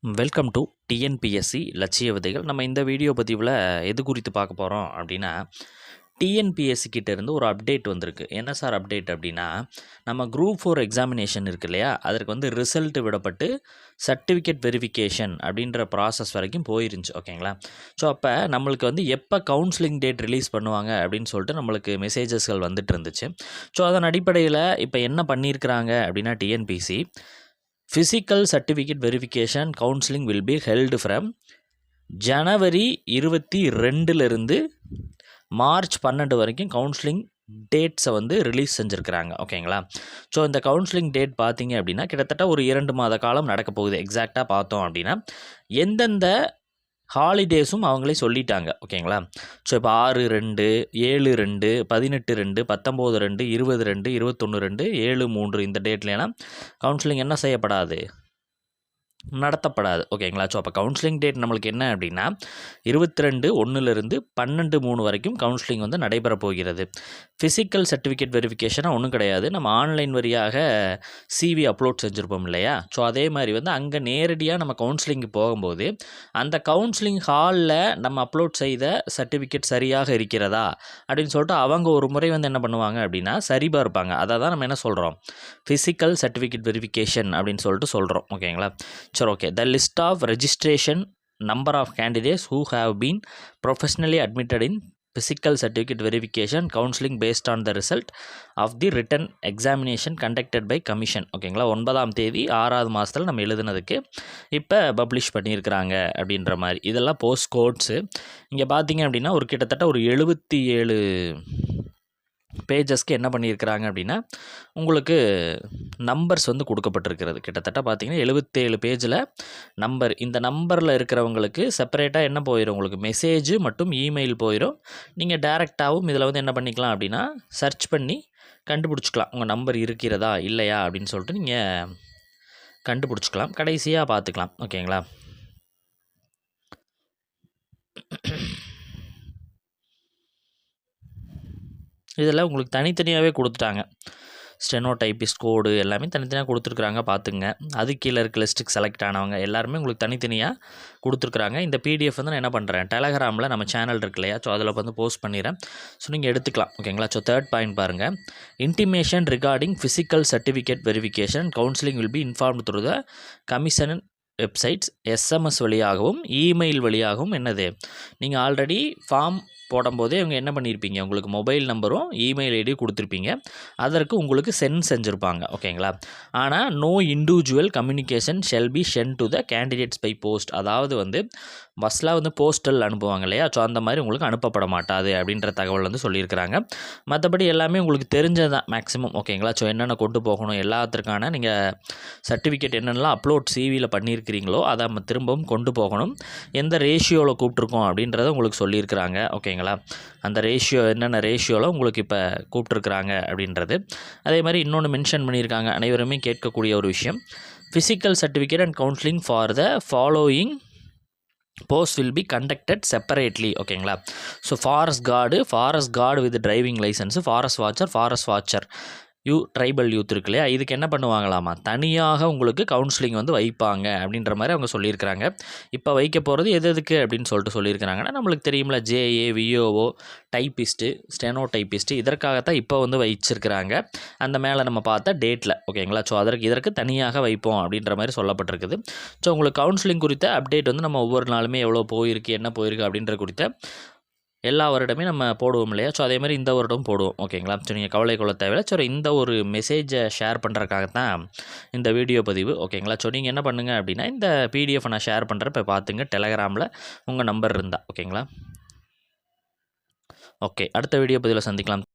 Welcome to TNPSC லட்சிய விதைகள். நம்ம இந்த வீடியோ பதிவில் எது குறித்து பார்க்க போகிறோம் அப்படின்னா, டிஎன்பிஎஸ்சி கிட்டேருந்து ஒரு அப்டேட் வந்திருக்கு. என்ன சார் அப்டேட் அப்படின்னா, நம்ம குரூப் 4 எக்ஸாமினேஷன் இருக்கு இல்லையா, அதற்கு ரிசல்ட் விடப்பட்டு சர்டிஃபிகேட் வெரிஃபிகேஷன் அப்படின்ற ப்ராசஸ் வரைக்கும் போயிருந்துச்சு. ஓகேங்களா? ஸோ அப்போ நம்மளுக்கு எப்போ கவுன்சிலிங் டேட் ரிலீஸ் பண்ணுவாங்க அப்படின்னு சொல்லிட்டு நம்மளுக்கு மெசேஜஸ்கள் வந்துட்டு இருந்துச்சு. ஸோ அதன் அடிப்படையில் இப்போ என்ன பண்ணியிருக்கிறாங்க அப்படின்னா, TNPSC Physical Certificate Verification Counseling will be held from January 22 March 12 வரைக்கும் கவுன்சிலிங் டேட்ஸை ரிலீஸ் செஞ்சுருக்கிறாங்க. ஓகேங்களா? ஸோ இந்த கவுன்சிலிங் டேட் பார்த்தீங்க அப்படின்னா கிட்டத்தட்ட ஒரு 2 மாத காலம் நடக்க போகுது. எக்ஸாக்டாக பார்த்தோம் அப்படின்னா எந்தெந்த ஹாலிடேஸும் அவங்களே சொல்லிட்டாங்க. ஓகேங்களா? ஸோ இப்போ 6/2, 7/2, 18/2, 19/2, 20/2, 21/2, 7/3 இந்த டேட்லாம் கவுன்சிலிங் என்ன செய்யப்படாது, நடத்தப்படாது. ஓகேங்களா? ஸோ அப்போ கவுன்சிலிங் டேட் நம்மளுக்கு என்ன அப்படின்னா 22/1 12/3 வரைக்கும் கவுன்சிலிங் நடைபெற போகிறது. ஃபிசிக்கல் சர்டிஃபிகேட் வெரிஃபிகேஷனாக ஒன்றும் கிடையாது. நம்ம ஆன்லைன் வழியாக சிவி அப்லோட் செஞ்சுருப்போம் இல்லையா? ஸோ அதே மாதிரி அங்கே நேரடியாக நம்ம கவுன்சிலிங்கு போகும்போது அந்த கவுன்சிலிங் ஹாலில் நம்ம அப்லோட் செய்த சர்டிஃபிகேட் சரியாக இருக்கிறதா அப்படின்னு சொல்லிட்டு அவங்க ஒரு முறை என்ன பண்ணுவாங்க அப்படின்னா சரிபார்ப்பாங்க. அதை தான் நம்ம என்ன சொல்கிறோம், ஃபிசிக்கல் சர்டிஃபிகேட் வெரிஃபிகேஷன் அப்படின்னு சொல்லிட்டு சொல்கிறோம். ஓகேங்களா? சரி, okay. The list of registration number of candidates who have been professionally admitted in physical certificate verification counseling based on the result of the written examination conducted by commission. ஓகேங்களா? 9ஆம் தேதி 6வது மாதத்தில் நம்ம எழுதுனதுக்கு இப்போ பப்ளிஷ் பண்ணியிருக்கிறாங்க அப்படின்ற மாதிரி. இதெல்லாம் போஸ்ட் கோட்ஸு. இங்கே பார்த்தீங்க அப்படின்னா ஒரு கிட்டத்தட்ட ஒரு 77 பேஜஸ்க்கு என்ன பண்ணியிருக்கிறாங்க அப்படின்னா உங்களுக்கு நம்பர்ஸ் கொடுக்கப்பட்டிருக்கிறது. கிட்டத்தட்ட பார்த்தீங்கன்னா 77 பேஜில் நம்பர். இந்த நம்பரில் இருக்கிறவங்களுக்கு செப்பரேட்டாக என்ன போயிடும், உங்களுக்கு மெசேஜ் மற்றும் இமெயில் போயிடும். நீங்கள் டேரெக்டாகவும் இதில் என்ன பண்ணிக்கலாம் அப்படின்னா சர்ச் பண்ணி கண்டுபிடிச்சிக்கலாம் உங்கள் நம்பர் இருக்கிறதா இல்லையா அப்படின்னு சொல்லிட்டு நீங்கள் கண்டுபிடிச்சிக்கலாம். கடைசியாக பார்த்துக்கலாம். ஓகேங்களா? இதெல்லாம் உங்களுக்கு தனித்தனியாகவே கொடுத்துட்டாங்க. ஸ்டெனோ டைப்பிஸ்ட் கோடு எல்லாமே தனித்தனியாக கொடுத்துருக்குறாங்க. பார்த்துங்க. அது கீழே இருக்க லிஸ்ட்டுக்கு செலக்ட் ஆனவங்க எல்லாருமே உங்களுக்கு தனித்தனியாக கொடுத்துருக்குறாங்க. இந்த பிடிஎஃப் நான் என்ன பண்ணுறேன், டெலகிராமில் நம்ம சேனல் இருக்கு இல்லையா, ஸோ அதில் போஸ்ட் பண்ணிடுறேன். ஸோ நீங்கள் எடுத்துக்கலாம். ஓகேங்களா? ஸோ 3rd பாயிண்ட் பாருங்கள். Intimation regarding physical certificate verification counselling will be informed through the commission websites, SMS வழியாகவும் இமெயில் வழியாகவும் நீங்கள் ஆல்ரெடி ஃபார்ம் போடும்போதே இவங்க என்ன பண்ணியிருப்பீங்க, உங்களுக்கு மொபைல் நம்பரும் இமெயில் ஐடியும் கொடுத்துருப்பீங்க. அதற்கு உங்களுக்கு சென்ட் செஞ்சுருப்பாங்க. ஓகேங்களா? ஆனால் no individual communication shall be sent to the candidates by post. அதாவது ஃபஸ்ட்டில் போஸ்டல் அனுப்புவாங்க இல்லையா, ஸோ அந்த மாதிரி உங்களுக்கு அனுப்பப்பட மாட்டாது அப்படின்ற தகவல் சொல்லியிருக்கிறாங்க. மற்றபடி எல்லாமே உங்களுக்கு தெரிஞ்சது தான் மேக்ஸிமம். ஓகேங்களா? ஸோ என்னென்ன கொண்டு போகணும், எல்லாத்திற்கான நீங்கள் சர்டிஃபிகேட் என்னென்னலாம் அப்லோட் சிவியில் பண்ணியிருக்கிறீங்களோ அதை நம்ம திரும்பவும் கொண்டு போகணும். எந்த ரேஷியோவில் கூப்பிட்ருக்கோம் அப்படின்றத உங்களுக்கு சொல்லியிருக்கிறாங்க. ஓகேங்களா? அந்த ரேஷியோ என்னென்ன ரேஷியோவில் உங்களுக்கு இப்போ கூப்பிட்ருக்குறாங்க அப்படின்றது. அதே மாதிரி இன்னொன்று மென்ஷன் பண்ணியிருக்காங்க, அனைவருமே கேட்கக்கூடிய ஒரு விஷயம். Physical certificate and counselling for the following post will be conducted separately. ஓகேங்களா? So forest guard with driving licence, forest watcher tribal youth இருக்கு இல்லையா, இதுக்கு என்ன பண்ணுவாங்களாமா, தனியாக உங்களுக்கு கவுன்சிலிங் வைப்பாங்க அப்படின்ற மாதிரி அவங்க சொல்லியிருக்கிறாங்க. இப்போ வைக்க போகிறது எதுக்கு அப்படின்னு சொல்லியிருக்கிறாங்கன்னா நம்மளுக்கு தெரியும்ல, ஜேஏ, விஓஓ, டைப்பிஸ்ட்டு, ஸ்டெனோ டைப்பிஸ்ட்டு, இதற்காகத்தான் இப்போ வச்சிருக்கிறாங்க அந்த மேலே நம்ம பார்த்த டேட்டில். ஓகேங்களா? ஸோ இதற்கு தனியாக வைப்போம் அப்படின்ற மாதிரி சொல்லப்பட்டிருக்குது. ஸோ உங்களுக்கு கவுன்சிலிங் குறித்த அப்டேட் நம்ம ஒவ்வொரு நாளுமே எவ்வளோ போயிருக்கு என்ன போயிருக்கு அப்படின்ற குறித்த எல்லா வருடமே நம்ம போடுவோம் இல்லையா, ஸோ அதேமாதிரி இந்த வருடம் போடுவோம். ஓகேங்களா? ஸோ நீங்கள் கவலை கொள்ள தேவையில்லை. ஸோ இந்த ஒரு மெசேஜை ஷேர் பண்ணுறதுக்காகத்தான் இந்த வீடியோ பதிவு. ஓகேங்களா? ஸோ நீங்கள் என்ன பண்ணுங்கள் அப்படின்னா இந்த பிடிஎஃப் நான் ஷேர் பண்ணுறேன், இப்போ பார்த்துங்க டெலகிராமில் உங்கள் நம்பர் இருந்தால். ஓகேங்களா? ஓகே, அடுத்த வீடியோ பதிவில் சந்திக்கலாம்.